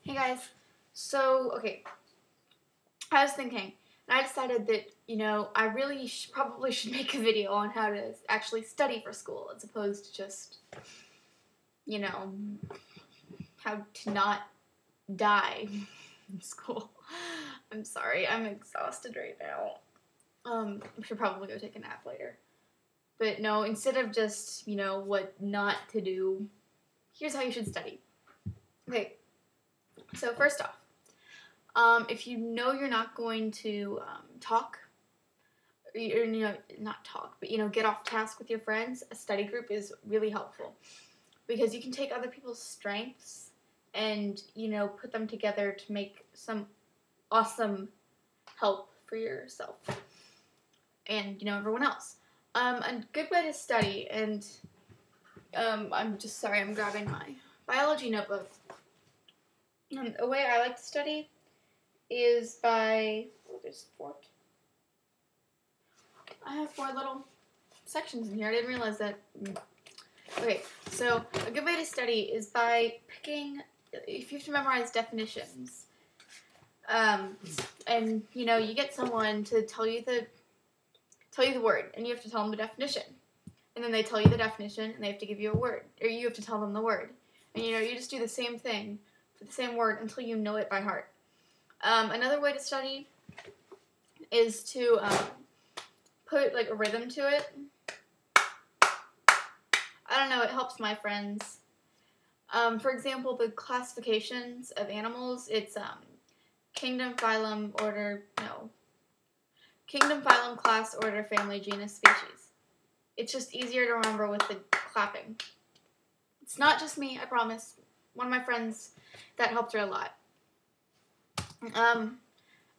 Hey guys, okay, I was thinking, and I decided that, I really probably should make a video on how to actually study for school as opposed to just, you know, how to not die in school. I'm sorry, I'm exhausted right now. I should probably go take a nap later. But no, instead of just, what not to do, here's how you should study. Okay, so first off, if you know you're not going to talk, or not talk, but get off task with your friends, a study group is really helpful because you can take other people's strengths and put them together to make some awesome help for yourself and everyone else. A good way to study, and I'm just sorry, I'm grabbing my biology notebook. A way I like to study is by, there's 4. I have 4 little sections in here. I didn't realize that. Okay, so a good way to study is by picking, if you have to memorize definitions, and you get someone to tell you the word, and you have to tell them the definition, and then they tell you the definition, and they have to give you a word, or you have to tell them the word, and you just do the same thing for the same word until you know it by heart. Another way to study is to put like a rhythm to it. I don't know, it helps my friends. For example, the classifications of animals, it's kingdom, phylum, class, order, family, genus, species. It's just easier to remember with the clapping. It's not just me, I promise. One of my friends, that helped her a lot.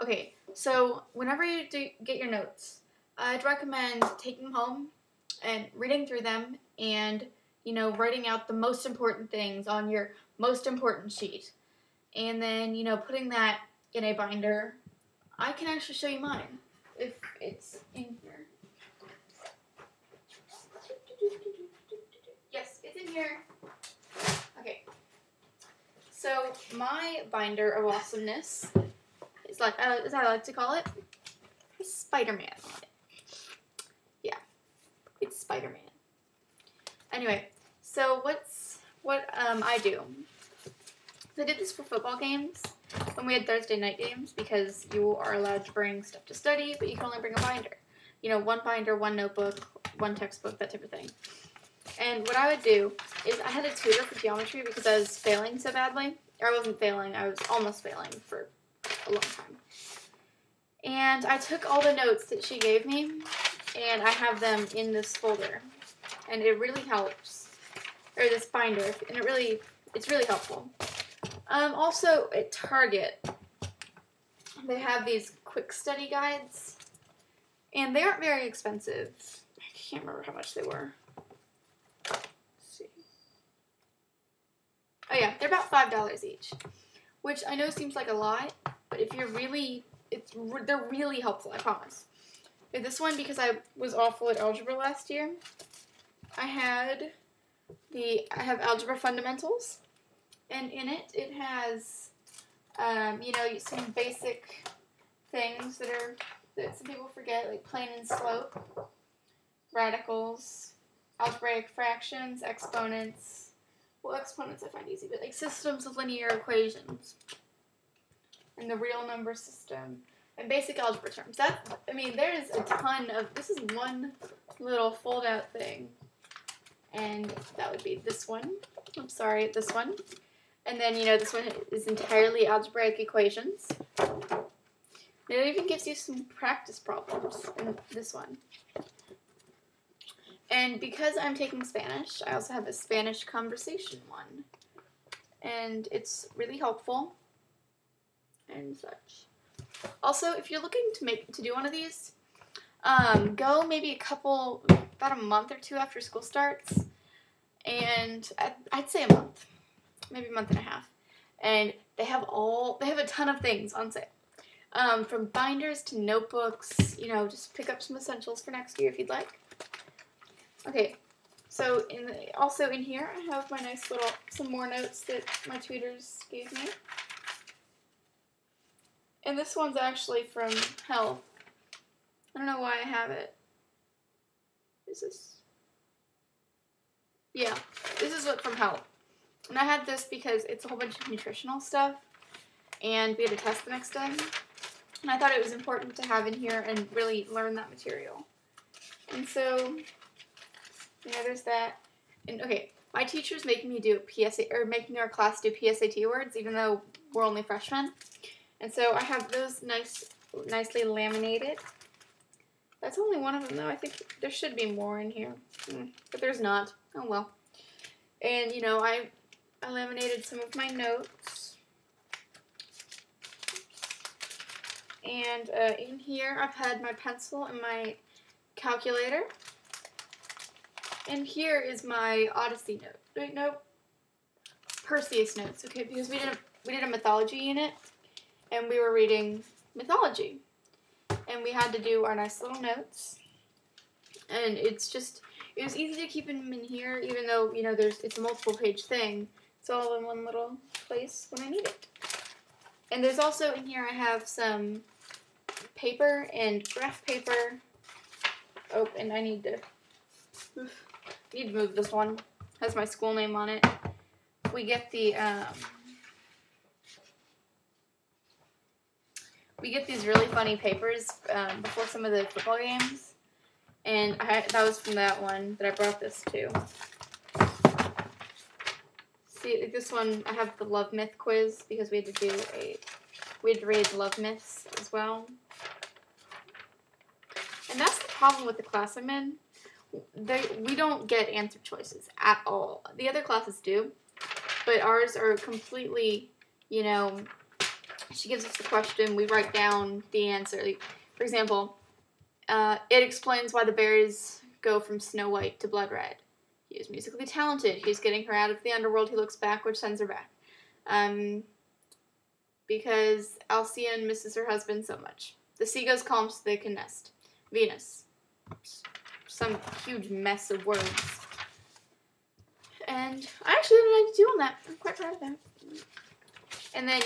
Okay, so whenever you get your notes, I'd recommend taking them home and reading through them and, writing out the most important things on your most important sheet. And then, putting that in a binder. I can actually show you mine if it's in here. Yes, it's in here. Okay. So my binder of awesomeness is like, as I like to call it, Spider-Man on it. Yeah, it's Spider-Man. Anyway, so what I do. I did this for football games when we had Thursday night games because you are allowed to bring stuff to study, but you can only bring a binder. 1 binder, 1 notebook, 1 textbook, that type of thing. And what I would do is I had a tutor for geometry because I was failing so badly. Or I wasn't failing, I was almost failing for a long time. And I took all the notes that she gave me, and I have them in this folder. And it really helps. Or this binder, and it's really helpful. Also, at Target, they have these quick study guides, and they aren't very expensive. I can't remember how much they were. Let's see. Oh yeah, they're about $5 each, which I know seems like a lot, but if you're they're really helpful, I promise. This one, because I was awful at algebra last year, I have Algebra Fundamentals, and in it has, some basic things that some people forget, like plane and slope, radicals, algebraic fractions, exponents. Well, exponents I find easy, but like systems of linear equations, and the real number system, and basic algebra terms. There's a ton of, this is one little fold-out thing, and that would be this one. I'm sorry, this one. And then, this one is entirely algebraic equations. It even gives you some practice problems in this one. And because I'm taking Spanish, I also have a Spanish conversation one. And it's really helpful and such. Also, if you're looking to do one of these, go maybe about a month or 2 after school starts. And I'd say a month. Maybe a month and a half. And they have a ton of things on sale. From binders to notebooks, just pick up some essentials for next year if you'd like. Okay, so also in here I have my nice some more notes that my tutors gave me. And this one's actually from Health. I don't know why I have it. Is this? Yeah, this is what from Health. And I had this because it's a whole bunch of nutritional stuff, and we had a test the next day. And I thought it was important to have in here and really learn that material. And so, there's that. And okay, my teacher's making me do PSA, or making our class do PSAT words, even though we're only freshmen. And so I have those nicely laminated. That's only one of them, though. I think there should be more in here, but there's not. Oh well. And I laminated some of my notes. And in here, I've had my pencil and my calculator. And here is my Odyssey note. Wait, no, Perseus notes. Okay, because we did a mythology unit, and we were reading mythology, and we had to do our nice little notes. And it was easy to keep them in here, even though it's a multiple page thing. It's all in one little place when I need it. And there's also in here I have some paper and graph paper. Oh, and I need to move this one. It has my school name on it. We get the we get these really funny papers before some of the football games, and that was from that one that I brought this to. See, this one I have the love myth quiz because we had to read love myths as well. And that's the problem with the class I'm in. We don't get answer choices at all. The other classes do, but ours are completely, she gives us the question, we write down the answer. For example, it explains why the berries go from snow white to blood red. He is musically talented. He's getting her out of the underworld. He looks back, which sends her back. Because Alcyon misses her husband so much. The sea goes calm so they can nest. Venus. Some huge mess of words. And I actually did a 92 on that. I'm quite proud of that. And then,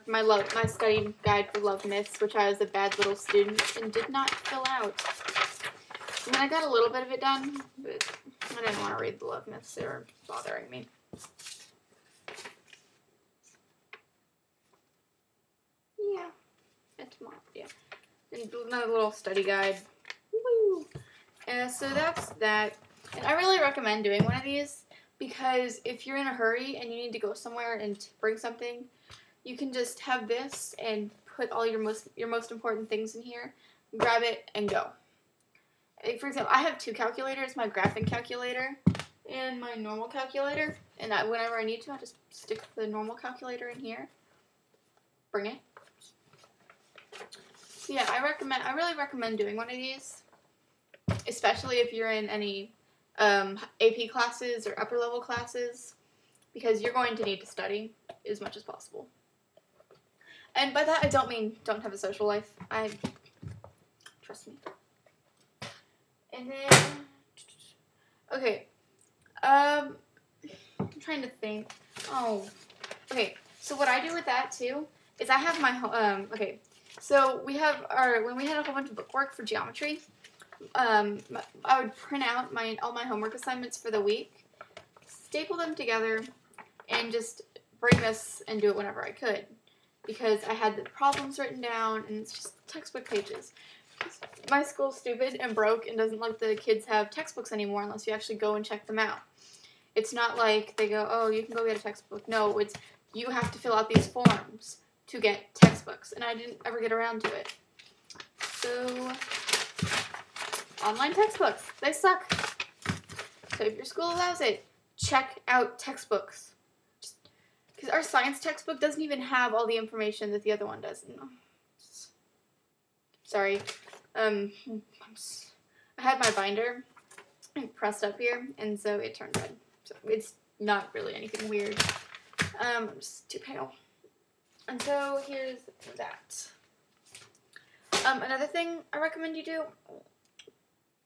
my study guide for love myths, which I was a bad little student and did not fill out. I mean, I got a little bit of it done, but I didn't want to read the love myths. They were bothering me. Yeah. And tomorrow, yeah. And another little study guide. Woo! So that's that. And I really recommend doing one of these because if you're in a hurry and you need to go somewhere and bring something, you can just have this and put all your most important things in here, grab it, and go. For example, I have two calculators, my graphing calculator and my normal calculator. And whenever I need to, I just stick the normal calculator in here, bring it. So yeah, I really recommend doing one of these, especially if you're in any AP classes or upper level classes, because you're going to need to study as much as possible. And by that, I don't mean don't have a social life. Trust me. And then, okay, I'm trying to think. Oh, okay. So what I do with that too is I have my okay. So when we had a whole bunch of bookwork for geometry, I would print out all my homework assignments for the week, staple them together, and just bring this and do it whenever I could, because I had the problems written down, and it's just textbook pages. My school's stupid and broke and doesn't let the kids have textbooks anymore unless you actually go and check them out. It's not like they go, oh, you can go get a textbook. No, it's you have to fill out these forms to get textbooks, and I didn't ever get around to it. So, online textbooks, they suck. So if your school allows it, check out textbooks. Because our science textbook doesn't even have all the information that the other one does. No. Sorry. I had my binder pressed up here, and so it turned red. So it's not really anything weird. I'm just too pale. And so here's that. Another thing I recommend you do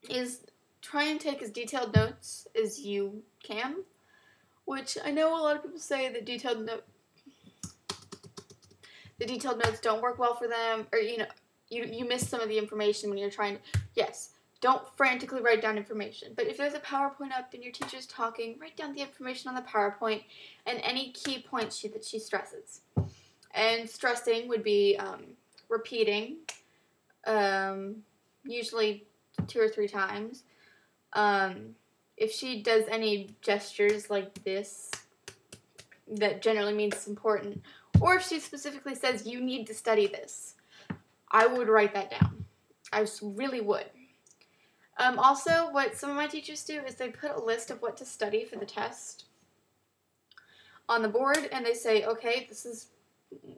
is try and take as detailed notes as you can, which I know a lot of people say that detailed the detailed notes don't work well for them, or you miss some of the information when you're trying to, yes, don't frantically write down information. But if there's a PowerPoint up and your teacher's talking, write down the information on the PowerPoint and any key points that she stresses. And stressing would be repeating, usually 2 or 3 times. If she does any gestures like this, that generally means it's important. Or if she specifically says, you need to study this, I would write that down. I really would. Also, what some of my teachers do is they put a list of what to study for the test on the board, and they say, okay, this is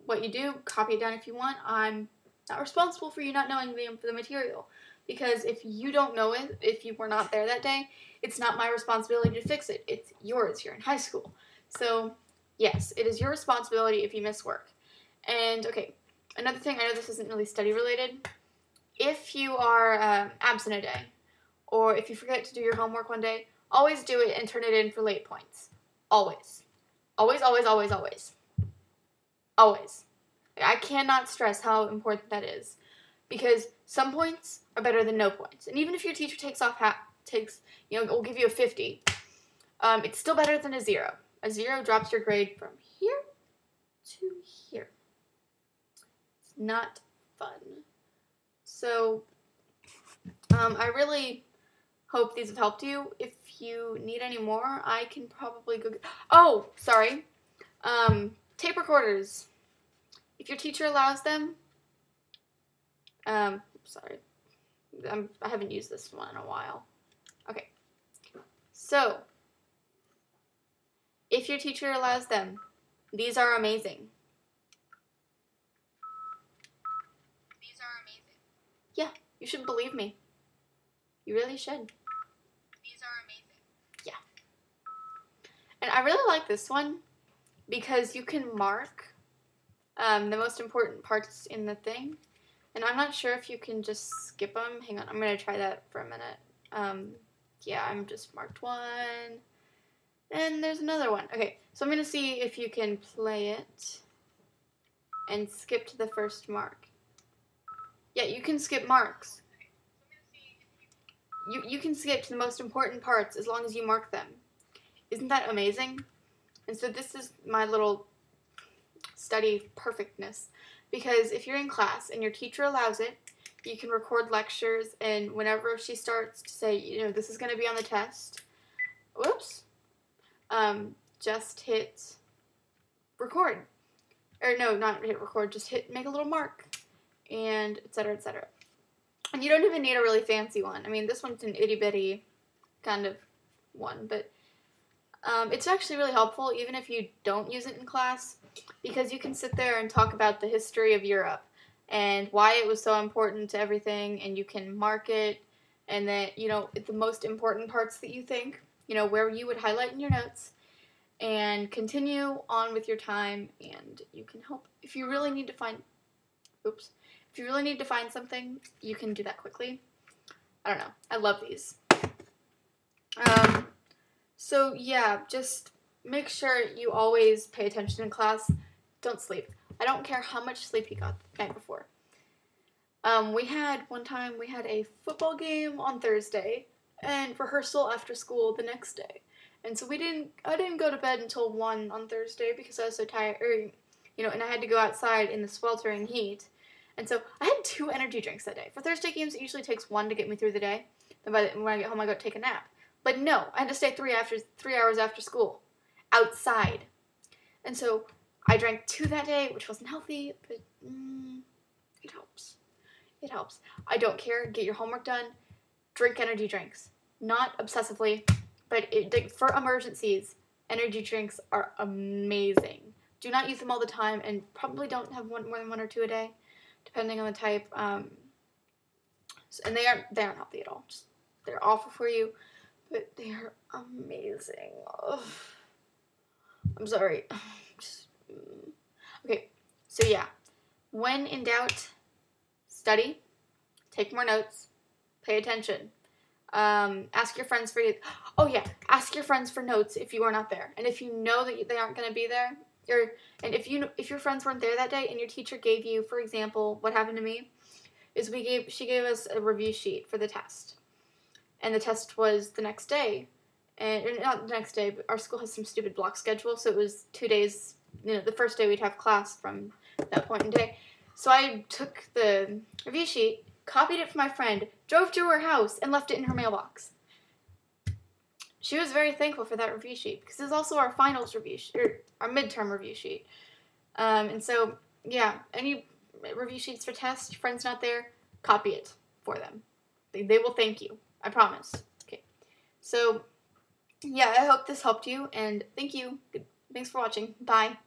what you do, copy it down if you want. I'm not responsible for you not knowing the material, because if you don't know it, if you were not there that day, it's not my responsibility to fix it. It's yours. You're in high school. So, yes, it is your responsibility if you miss work. And, okay, another thing, I know this isn't really study related. If you are absent a day, or if you forget to do your homework one day, always do it and turn it in for late points. Always. Always, always, always, always. Always. I cannot stress how important that is, because some points are better than no points. And even if your teacher will give you a 50, it's still better than a 0. A 0 drops your grade from here to here. It's not fun. So, I really hope these have helped you. If you need any more, I can probably go oh, sorry. Tape recorders. If your teacher allows them, sorry. I haven't used this one in a while. Okay. So, if your teacher allows them, these are amazing. These are amazing. Yeah, you should believe me. You really should. These are amazing. Yeah. And I really like this one because you can mark the most important parts in the thing. And I'm not sure if you can just skip them. Hang on, I'm going to try that for a minute. Yeah, I'm just marked one. And there's another one. Okay, so I'm going to see if you can play it and skip to the first mark. Yeah, you can skip marks. You can skip to the most important parts as long as you mark them. Isn't that amazing? And so this is my little study perfectness. Because if you're in class and your teacher allows it, you can record lectures, and whenever she starts to say, this is going to be on the test, whoops, just hit record. Or no, not hit record, just make a little mark, and etc., etc. And you don't even need a really fancy one. I mean, this one's an itty-bitty kind of one, but it's actually really helpful even if you don't use it in class, because you can sit there and talk about the history of Europe and why it was so important to everything, and you can mark it, and then, the most important parts that you think, where you would highlight in your notes, and continue on with your time, and you can help. If you really need to find, something, you can do that quickly. I don't know. I love these. So yeah, just make sure you always pay attention in class. Don't sleep. I don't care how much sleep you got the night before. One time we had a football game on Thursday and rehearsal after school the next day. And so I didn't go to bed until 1 on Thursday because I was so tired, and I had to go outside in the sweltering heat. And so I had 2 energy drinks that day. For Thursday games, it usually takes 1 to get me through the day. Then when I get home, I go take a nap. But no, I had to stay 3 hours after school, outside. And so I drank 2 that day, which wasn't healthy, but it helps. It helps. I don't care. Get your homework done. Drink energy drinks. Not obsessively, but for emergencies, energy drinks are amazing. Do not use them all the time, and probably don't have more than 1 or 2 a day, depending on the type. And they aren't healthy at all. They're awful for you, but they are amazing. Ugh. I'm sorry. Okay, so yeah. When in doubt, study, take more notes, pay attention. Ask your friends for notes if you are not there. And if you know that they aren't going to be there, And if your friends weren't there that day and your teacher gave you, for example, what happened to me is she gave us a review sheet for the test, and the test was the next day, and not the next day, but our school has some stupid block schedule, so it was 2 days. The first day we'd have class from that point in day. So I took the review sheet, copied it from my friend, drove to her house, and left it in her mailbox. She was very thankful for that review sheet because it was also our finals review sheet, or our midterm review sheet. And so, yeah, any review sheets for tests, friends not there, copy it for them. They will thank you. I promise. Okay. So, yeah, I hope this helped you, and thank you. Thanks for watching. Bye.